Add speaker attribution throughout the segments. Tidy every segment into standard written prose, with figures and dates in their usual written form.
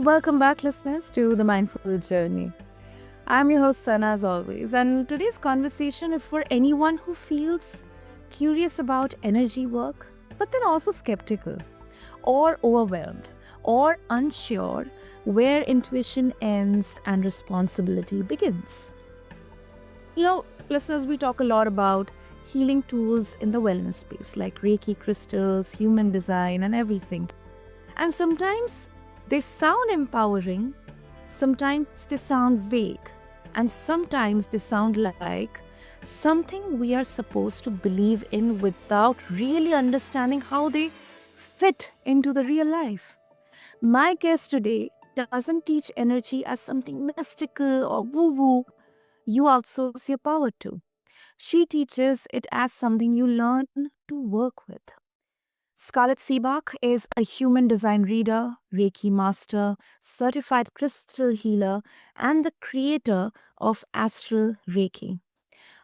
Speaker 1: Welcome back, listeners, to the Mindful Journey. I'm your host, Sana, as always, and today's conversation is for anyone who feels curious about energy work, but then also skeptical, or overwhelmed, or unsure where intuition ends and responsibility begins. Listeners, we talk a lot about healing tools in the wellness space, like Reiki crystals, human design, and everything. And sometimes they sound empowering, sometimes they sound vague, and sometimes they sound like something we are supposed to believe in without really understanding how they fit into the real life. My guest today doesn't teach energy as something mystical or woo woo you outsource your power to. She teaches it as something you learn to work with. Scarlett Seebach is a human design reader, Reiki master, certified crystal healer, and the creator of Astral Reiki.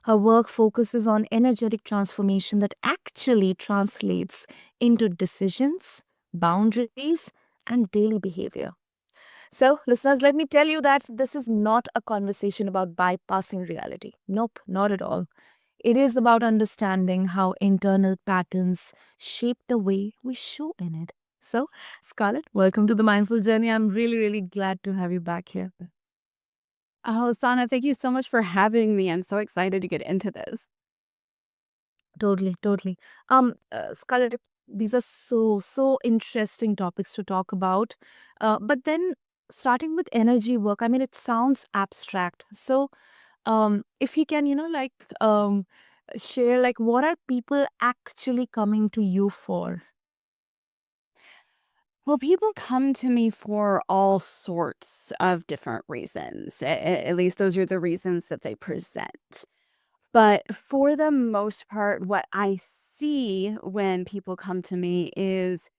Speaker 1: Her work focuses on energetic transformation that actually translates into decisions, boundaries, and daily behavior. So, listeners, let me tell you that this is not a conversation about bypassing reality. Nope, not at all. It is about understanding how internal patterns shape the way we show in it. So, Scarlett, welcome to the Mindful Journey. I'm really, really glad to have you back here.
Speaker 2: Oh, Sana, thank you so much for having me. I'm so excited to get into this.
Speaker 1: Totally, totally. Scarlett, these are so interesting topics to talk about. But then, starting with energy work, I mean, it sounds abstract. So, if you can, share, like, what are people actually coming to you for?
Speaker 2: Well, people come to me for all sorts of different reasons. At least those are the reasons that they present. But for the most part, what I see when people come to me is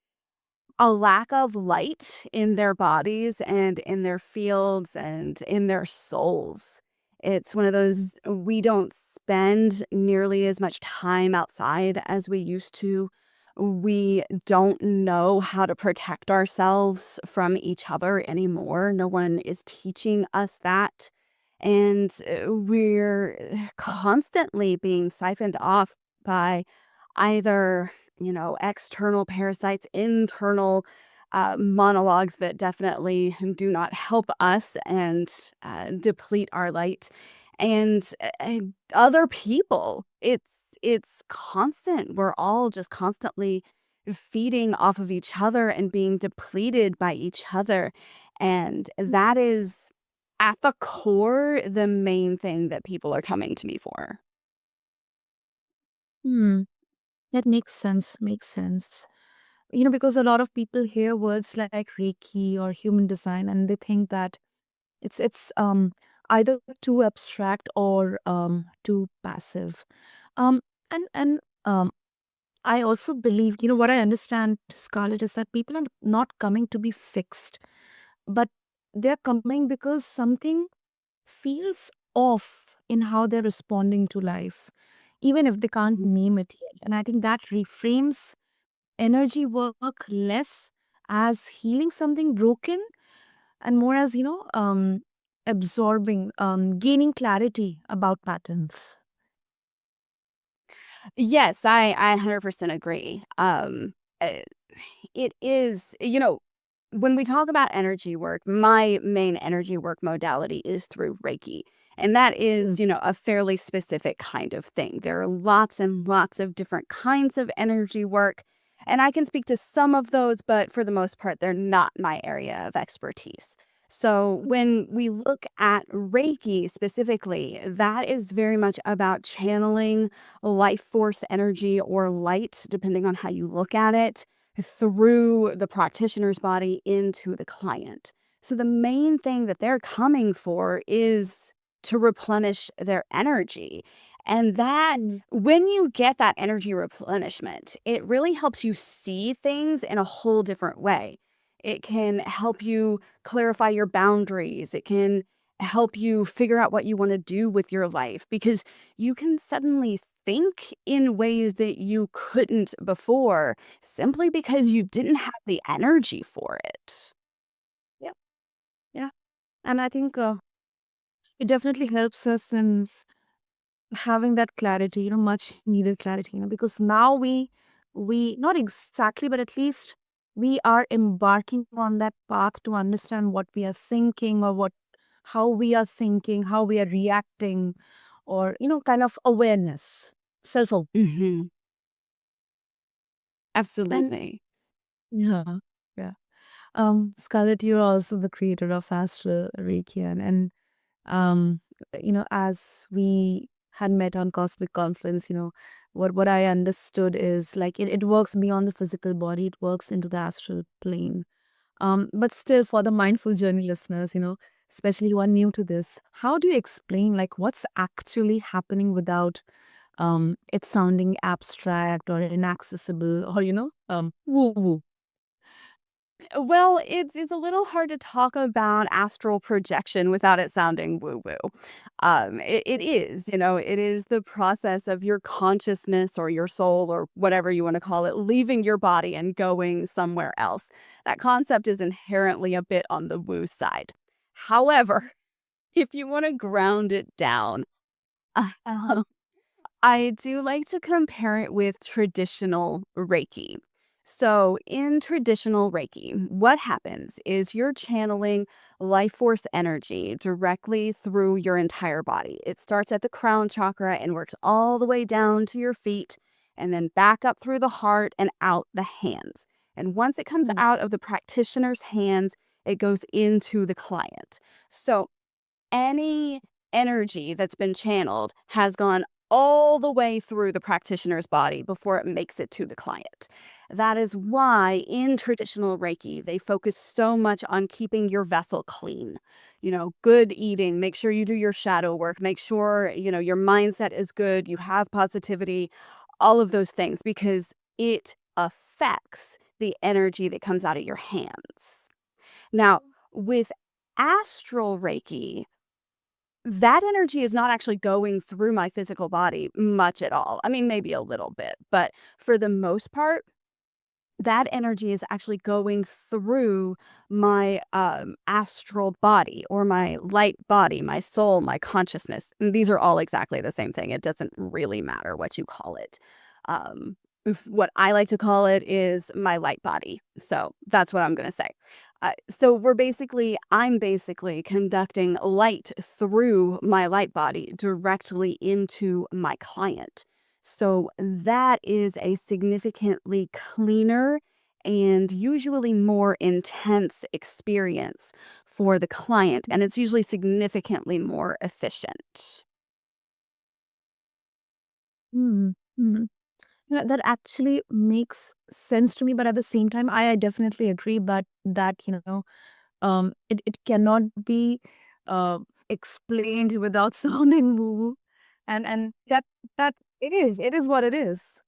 Speaker 2: a lack of light in their bodies and in their fields and in their souls. It's one of those we don't spend nearly as much time outside as we used to. We don't know how to protect ourselves from each other anymore. No one is teaching us that. And we're constantly being siphoned off by either external parasites, internal monologues that definitely do not help us and deplete our light, and other people. It's constant. We're all just constantly feeding off of each other and being depleted by each other, and that is at the core the main thing that people are coming to me for.
Speaker 1: Hmm, that makes sense. Makes sense. Because a lot of people hear words like Reiki or human design, and they think that it's either too abstract or too passive. Um, and I also believe, what I understand, Scarlett, is that people are not coming to be fixed, but they're coming because something feels off in how they're responding to life, even if they can't name it yet. And I think that reframes energy work less as healing something broken and more as, absorbing, gaining clarity about patterns.
Speaker 2: Yes, I 100% agree. Uh, it is, when we talk about energy work, my main energy work modality is through Reiki. And that is, a fairly specific kind of thing. There are lots and lots of different kinds of energy work. And I can speak to some of those, but for the most part, they're not my area of expertise. So when we look at Reiki specifically, that is very much about channeling life force energy or light, depending on how you look at it, through the practitioner's body into the client. So the main thing that they're coming for is to replenish their energy. And that,
Speaker 1: Mm.
Speaker 2: when you get that energy replenishment, it really helps you see things in a whole different way. It can help you clarify your boundaries. It can help you figure out what you want to do with your life because you can suddenly think in ways that you couldn't before simply because you didn't have the energy for it.
Speaker 1: And I think it definitely helps us in having that clarity, much needed clarity, because now we not exactly, but at least we are embarking on that path to understand what we are thinking, or what how we are thinking, how we are reacting, or kind of awareness, self awareness.
Speaker 2: Mhm.
Speaker 1: And
Speaker 2: Absolutely.
Speaker 1: yeah, yeah. Scarlett, you're also the creator of Astral Reiki, and um as we had met on Cosmic Conference, what I understood is like it works beyond the physical body, it works into the astral plane. But still, for the mindful journey listeners, especially who are new to this, how do you explain like what's actually happening without it sounding abstract or inaccessible, or woo woo?
Speaker 2: Well, it's a little hard to talk about astral projection without it sounding woo-woo. It is, it is the process of your consciousness or your soul or whatever you want to call it, leaving your body and going somewhere else. That concept is inherently a bit on the woo side. However, if you want to ground it down,
Speaker 1: Uh-huh.
Speaker 2: I do like to compare it with traditional Reiki. So, in traditional Reiki, what happens is you're channeling life force energy directly through your entire body. It starts at the crown chakra and works all the way down to your feet, and then back up through the heart and out the hands. And once it comes
Speaker 1: Mm,
Speaker 2: out of the practitioner's hands, it goes into the client. So, any energy that's been channeled has gone all the way through the practitioner's body before it makes it to the client. That is why in traditional Reiki, they focus so much on keeping your vessel clean. Good eating, make sure you do your shadow work, make sure, your mindset is good, you have positivity, all of those things, because it affects the energy that comes out of your hands. Now, with astral Reiki, that energy is not actually going through my physical body much at all. I mean, maybe a little bit, but for the most part, that energy is actually going through my astral body or my light body, my soul, my consciousness. And these are all exactly the same thing. It doesn't really matter what you call it. What I like to call it is my light body. So that's what I'm going to say. I'm basically conducting light through my light body directly into my client. So that is a significantly cleaner and usually more intense experience for the client, and it's usually significantly more efficient.
Speaker 1: mm, mm. That actually makes sense to me, but at the same time, I definitely agree. But that it cannot be uh, explained without sounding woo, and that it is what it is.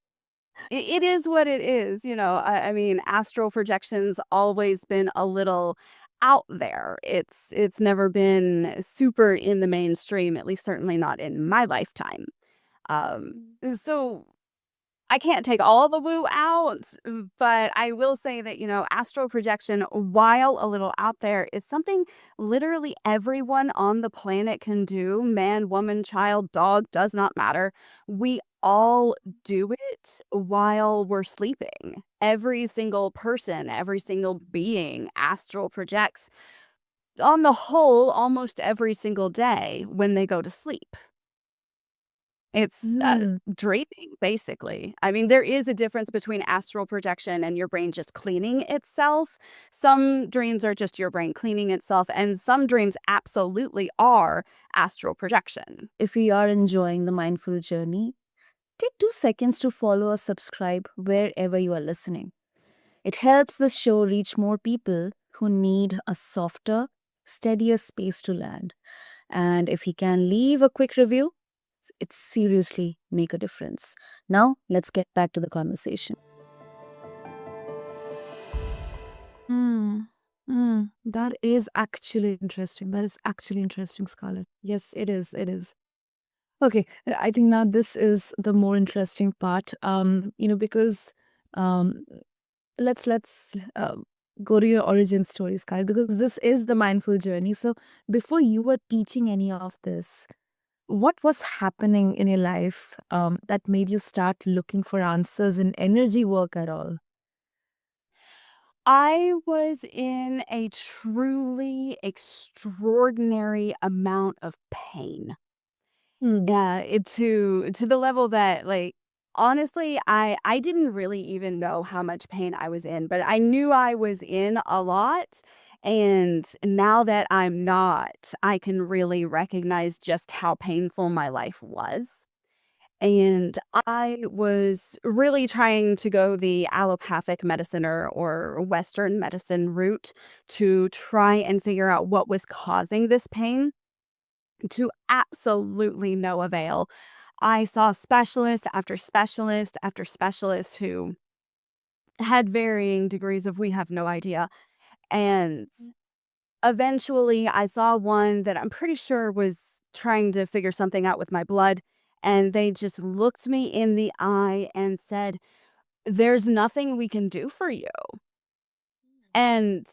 Speaker 2: It is what it is, I mean, astral projection's always been a little out there. It's never been super in the mainstream, at least certainly not in my lifetime. So I can't take all the woo out, but I will say that, astral projection, while a little out there, is something literally everyone on the planet can do. Man, woman, child, dog, does not matter. We all do it while we're sleeping. Every single person, every single being astral projects on the whole almost every single day when they go to sleep. It's,
Speaker 1: Mm.
Speaker 2: draping, basically. I mean, there is a difference between astral projection and your brain just cleaning itself. Some dreams are just your brain cleaning itself, and some dreams absolutely are astral projection.
Speaker 1: If you are enjoying the mindful journey, take 2 seconds to follow or subscribe wherever you are listening. It helps the show reach more people who need a softer, steadier space to land. And if he can leave a quick review, it seriously make a difference. Now, let's get back to the conversation. Hmm. That is actually interesting. That is actually interesting, Scarlett. Yes, it is. It is. Okay, I think now this is the more interesting part. Because um, let's go to your origin story, Sky, because this is the mindful journey. So before you were teaching any of this, what was happening in your life that made you start looking for answers in energy work at all?
Speaker 2: I was in a truly extraordinary amount of pain.
Speaker 1: Hmm.
Speaker 2: Yeah, to the level that, like, honestly, I didn't really even know how much pain I was in, but I knew I was in a lot, and now that I'm not, I can really recognize just how painful my life was. And I was really trying to go the allopathic medicine or Western medicine route to try and figure out what was causing this pain, to absolutely no avail. I saw specialist after specialist after specialist who had varying degrees of we have no idea. And eventually I saw one that I'm pretty sure was trying to figure something out with my blood. And they just looked me in the eye and said, "There's nothing we can do for you." And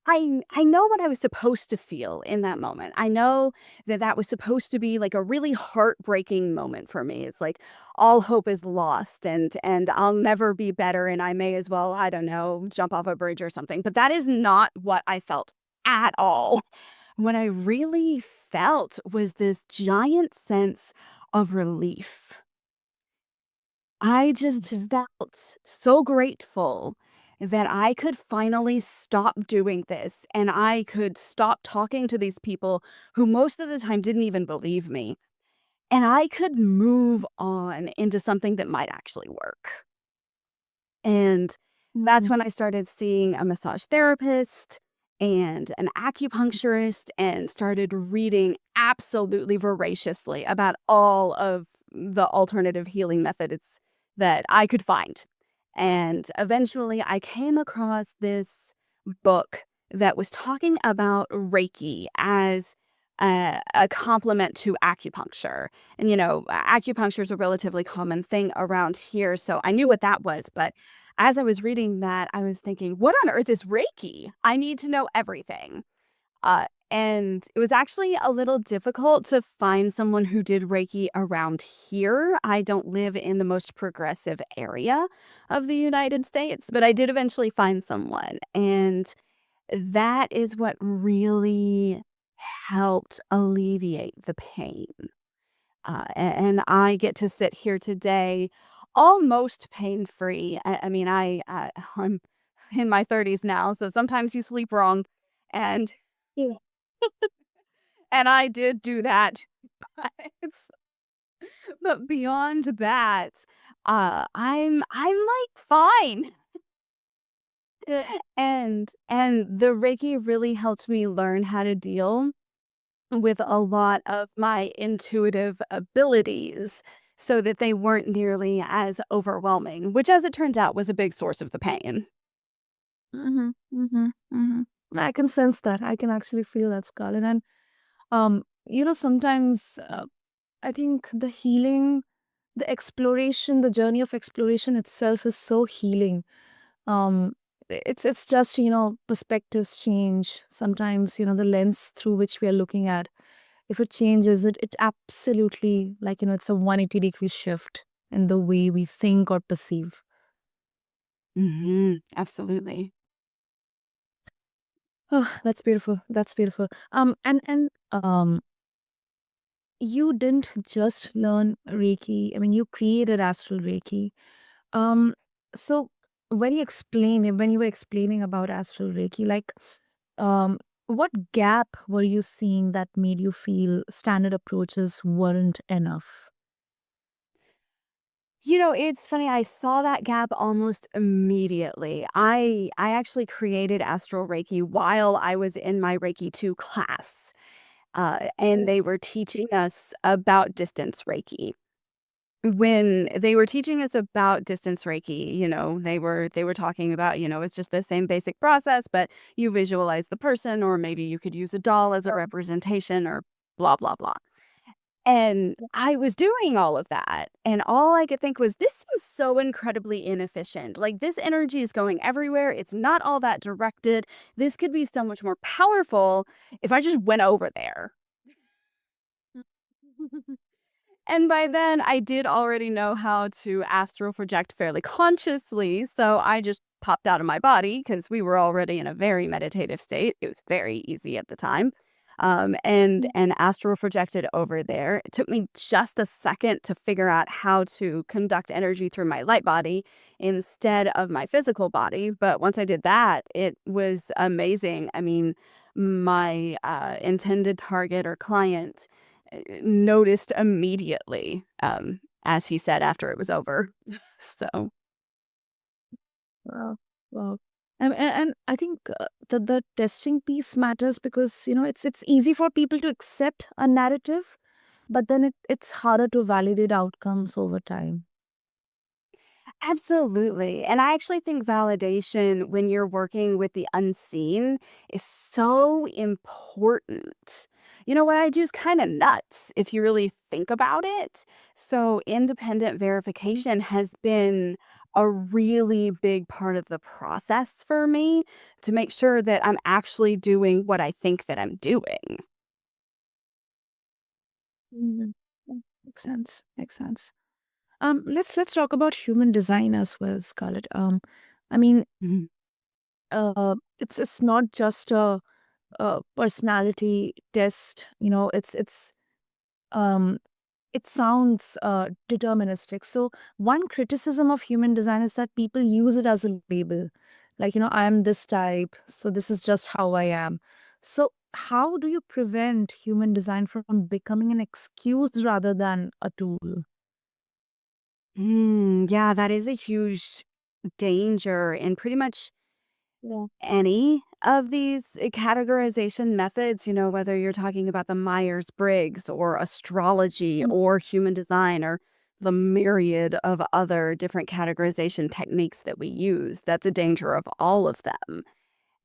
Speaker 2: I know what I was supposed to feel in that moment. I know that that was supposed to be like a really heartbreaking moment for me. It's like all hope is lost and I'll never be better and I may as well, I don't know, jump off a bridge or something. But that is not what I felt at all. What I really felt was this giant sense of relief. I just felt so grateful that I could finally stop doing this and I could stop talking to these people who most of the time didn't even believe me. And I could move on into something that might actually work. And that's
Speaker 1: Mhm.
Speaker 2: when I started seeing a massage therapist and an acupuncturist and started reading absolutely voraciously about all of the alternative healing methods that I could find. And eventually I came across this book that was talking about Reiki as a complement to acupuncture. And, acupuncture is a relatively common thing around here. So I knew what that was. But as I was reading that, I was thinking, what on earth is Reiki? I need to know everything. And it was actually a little difficult to find someone who did Reiki around here. I don't live in the most progressive area of the United States, but I did eventually find someone. And that is what really helped alleviate the pain. And I get to sit here today almost pain-free. I mean, I'm in my 30s now, so sometimes you sleep wrong, and yeah, and I did do that. But beyond that, I'm, like, fine. And the Reiki really helped me learn how to deal with a lot of my intuitive abilities so that they weren't nearly as overwhelming, which, as it turned out, was a big source of the pain.
Speaker 1: Mhm, mhm, mhm. I can sense that. I can actually feel that, Scarlett. And sometimes I think the healing, the exploration, the journey of exploration itself is so healing. Um, it's just perspectives change. Sometimes the lens through which we are looking at, if it changes, it absolutely, like it's a 180-degree shift in the way we think or perceive.
Speaker 2: Absolutely.
Speaker 1: Oh, that's beautiful. That's beautiful. And you didn't just learn Reiki. I mean, you created Astral Reiki. Um, so when you were explaining about Astral Reiki, like, um, what gap were you seeing that made you feel standard approaches weren't enough?
Speaker 2: It's funny, I saw that gap almost immediately. I actually created Astral Reiki while I was in my Reiki 2 class, and they were teaching us about distance Reiki. When they were teaching us about distance Reiki, they were talking about, it's just the same basic process, but you visualize the person, or maybe you could use a doll as a representation, or blah, blah, blah. And I was doing all of that, and all I could think was, "This seems so incredibly inefficient. Like, this energy is going everywhere, it's not all that directed. This could be so much more powerful if I just went over there." And by then, I did already know how to astral project fairly consciously, so I just popped out of my body because we were already in a very meditative state. It was very easy at the time. And astral projected over there. It took me just a second to figure out how to conduct energy through my light body instead of my physical body. But once I did that, it was amazing. I mean, my intended target or client noticed immediately, as he said after it was over. So
Speaker 1: Wow. Wow. And I think the testing piece matters because it's easy for people to accept a narrative, but then it's harder to validate outcomes over time.
Speaker 2: absolutely, and I actually think validation when you're working with the unseen is so important. You know, what I do is kinda nuts if you really think about it. So, independent verification has been a really big part of the process for me to make sure that I'm actually doing what I think that I'm doing.
Speaker 1: Mhm. Makes sense. Makes sense. Let's talk about human design as well, Scarlett. I mean,
Speaker 2: Mhm.
Speaker 1: it's not just a personality test. Um, it sounds deterministic. So one criticism of human design is that people use it as a label, like I am this type, so this is just how I am. So how do you prevent human design from becoming an excuse rather than a tool?
Speaker 2: Yeah, that is a huge danger in pretty much
Speaker 1: Yeah.
Speaker 2: any of these categorization methods, whether you're talking about the Myers-Briggs or astrology
Speaker 1: Mm,
Speaker 2: or human design or the myriad of other different categorization techniques that we use. That's a danger of all of them.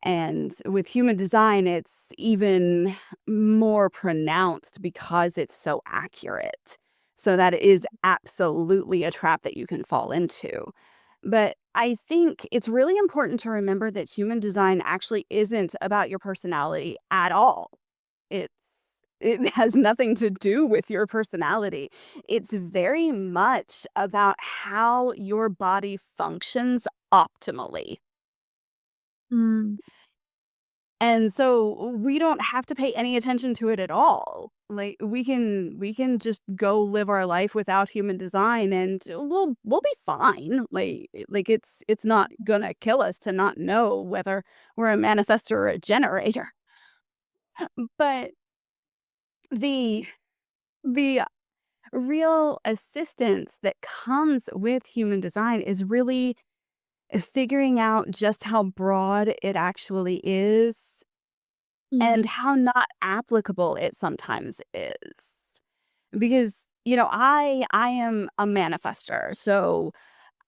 Speaker 2: And with human design, it's even more pronounced because it's so accurate. So that is absolutely a trap that you can fall into. But I think it's really important to remember that human design actually isn't about your personality at all. It's it has nothing to do with your personality. It's very much about how your body functions optimally.
Speaker 1: mm,
Speaker 2: And so we don't have to pay any attention to it at all. Like we can just go live our life without human design and we'll be fine. It's not gonna kill us to not know whether we're a manifestor or a generator. But the the real assistance that comes with human design is really figuring out just how broad it actually is and
Speaker 1: mm,
Speaker 2: how not applicable it sometimes is. Because, I am a manifester, so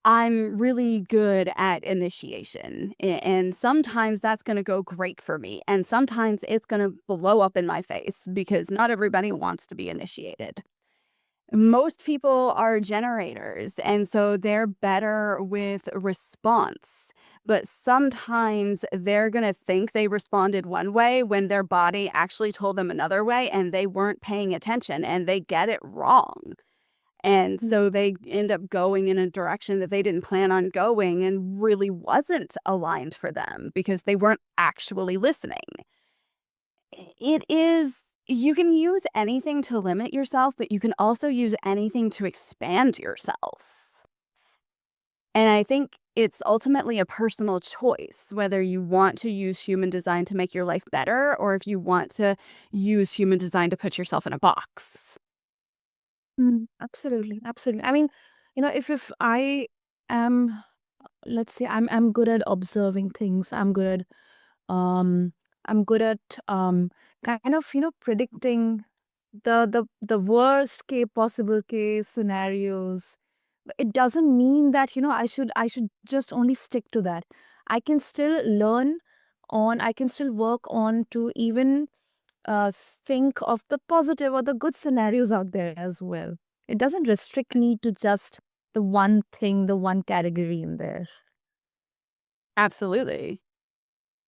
Speaker 2: I'm really good at initiation, and sometimes that's gonna go great for me, and sometimes it's gonna blow up in my face because not everybody wants to be initiated. Most people are generators, and so they're better with response. But sometimes they're going to think they responded one way when their body actually told them another way and they weren't paying attention and they get it wrong. And
Speaker 1: mm,
Speaker 2: so they end up going in a direction that they didn't plan on going and really wasn't aligned for them because they weren't actually listening. It is you can use anything to limit yourself, but you can also use anything to expand yourself. And I think it's ultimately a personal choice whether you want to use human design to make your life better or if you want to use human design to put yourself in a box.
Speaker 1: absolutely, absolutely. I mean, if I am, let's say, I'm good at observing things. Um I'm good at kind of predicting the worst case possible case scenarios. It doesn't mean that I should just only stick to that. I can still work on to even uh, think of the positive or the good scenarios out there as well. It doesn't restrict me to just the one thing, the one category in there.
Speaker 2: Absolutely.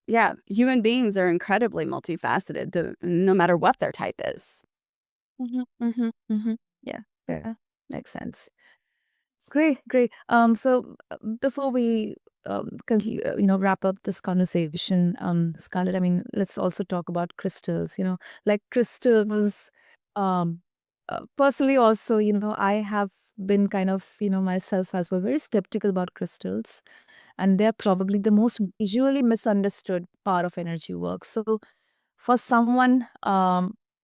Speaker 2: Yeah, human beings are incredibly multifaceted no matter what their type is.
Speaker 1: Yeah, yeah, makes sense. Great, great. So before we wrap up this conversation, Scarlett, I mean, let's also talk about crystals. Like crystals. Um, Personally, also, I have been kind of, myself as well, very skeptical about crystals, and they're probably the most visually misunderstood part of energy work. So, for someone,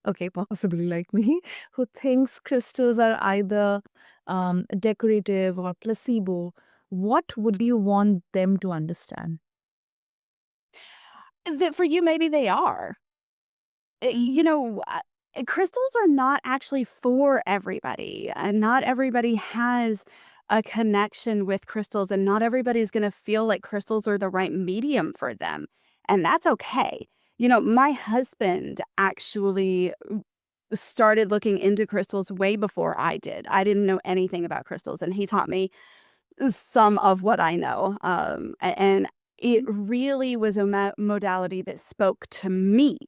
Speaker 1: okay, possibly like me, who thinks crystals are either decorative or placebo, what would you want them to understand?
Speaker 2: That for you, maybe they are. Crystals are not actually for everybody, and not everybody has a connection with crystals, and not everybody's going to feel like crystals are the right medium for them. And that's okay. My husband actually started looking into crystals way before I did. I didn't know anything about crystals, and he taught me some of what I know. And it really was a modality that spoke to me.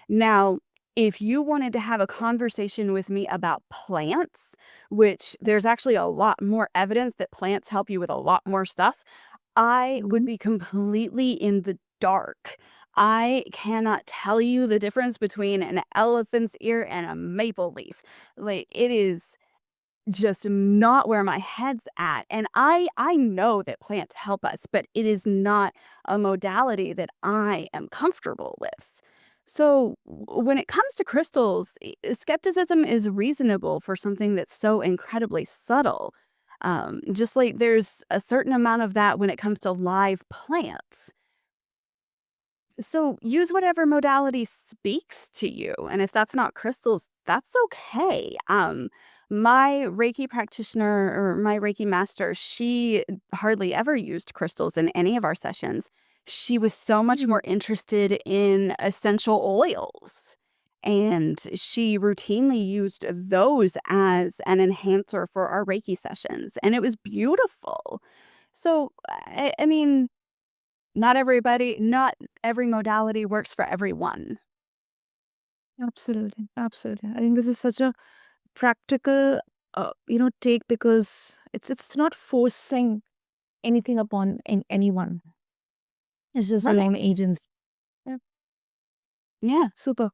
Speaker 2: Now, if you wanted to have a conversation with me about plants, which there's actually a lot more evidence that plants help you with a lot more stuff, I would
Speaker 1: Mhm.
Speaker 2: be completely in the dark. I cannot tell you the difference between an elephant's ear and a maple leaf. Like, it is just not where my head's at, and I know that plants help us, but it is not a modality that I am comfortable with. So, when it comes to crystals, skepticism is reasonable for something that's so incredibly subtle. Just like there's a certain amount of that when it comes to live plants. So use whatever modality speaks to you. And if that's not crystals, that's okay. My Reiki practitioner or my Reiki master, she hardly ever used crystals in any of our sessions. She was so much
Speaker 1: Mm.
Speaker 2: more interested in essential oils. And she routinely used those as an enhancer for our Reiki sessions. And it was beautiful. So, I mean, not every modality works for everyone.
Speaker 1: Absolutely, absolutely. I think this is such a practical, take, because it's not forcing anything upon anyone. It's just their
Speaker 2: Right.
Speaker 1: own agents. Yeah,
Speaker 2: Yeah.
Speaker 1: super.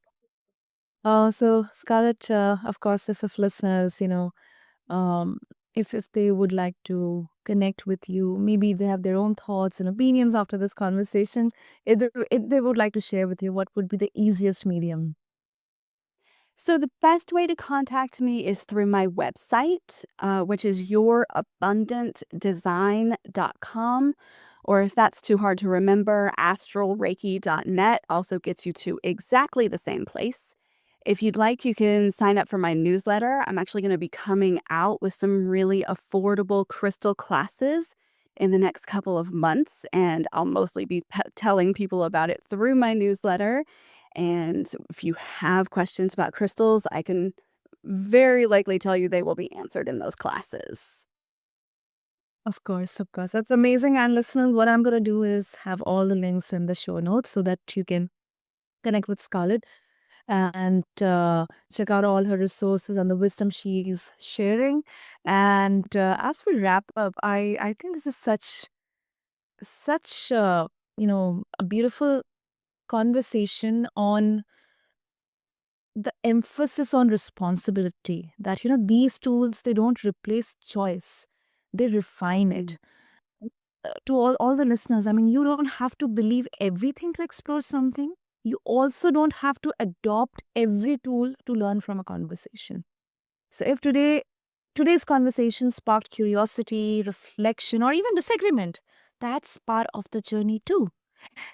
Speaker 1: So Scarlett, of course, if listeners, um, if they would like to connect with you, maybe they have their own thoughts and opinions after this conversation, if they would like to share with you, what would be the easiest medium?
Speaker 2: So the best way to contact me is through my website, which is yourabundantdesign.com. Or if that's too hard to remember, astralreiki.net also gets you to exactly the same place. If you'd like, you can sign up for my newsletter. I'm actually going to be coming out with some really affordable crystal classes in the next couple of months, and I'll mostly be telling people about it through my newsletter. And if you have questions about crystals, I can very likely tell you they will be answered in those classes.
Speaker 1: Of course, of course. That's amazing. And listeners, what I'm going to do is have all the links in the show notes so that you can connect with Scarlett and check out all her resources and the wisdom she's sharing. And as we wrap up, I think this is such a beautiful conversation on the emphasis on responsibility, that these tools, they don't replace choice, they refine it.
Speaker 2: Mm.
Speaker 1: To all the listeners, I mean, you don't have to believe everything to explore something. You also don't have to adopt every tool to learn from a conversation. So if today's conversation sparked curiosity, reflection, or even disagreement, that's part of the journey too.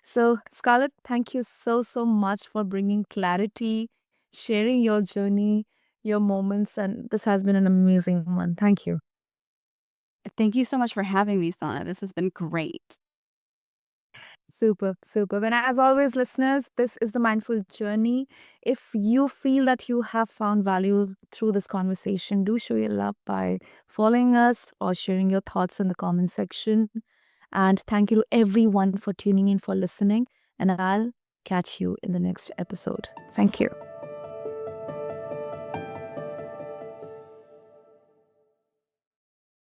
Speaker 1: So, Scarlett, thank you so much for bringing clarity, sharing your journey, your moments, and this has been an amazing one. Thank you.
Speaker 2: Thank you so much for having me, Sana. This has been great.
Speaker 1: Super, super. And as always, listeners, this is the Mindful Journey. If you feel that you have found value through this conversation, do show your love by following us or sharing your thoughts in the comment section. And thank you to everyone for tuning in, for listening. And I'll catch you in the next episode. Thank you.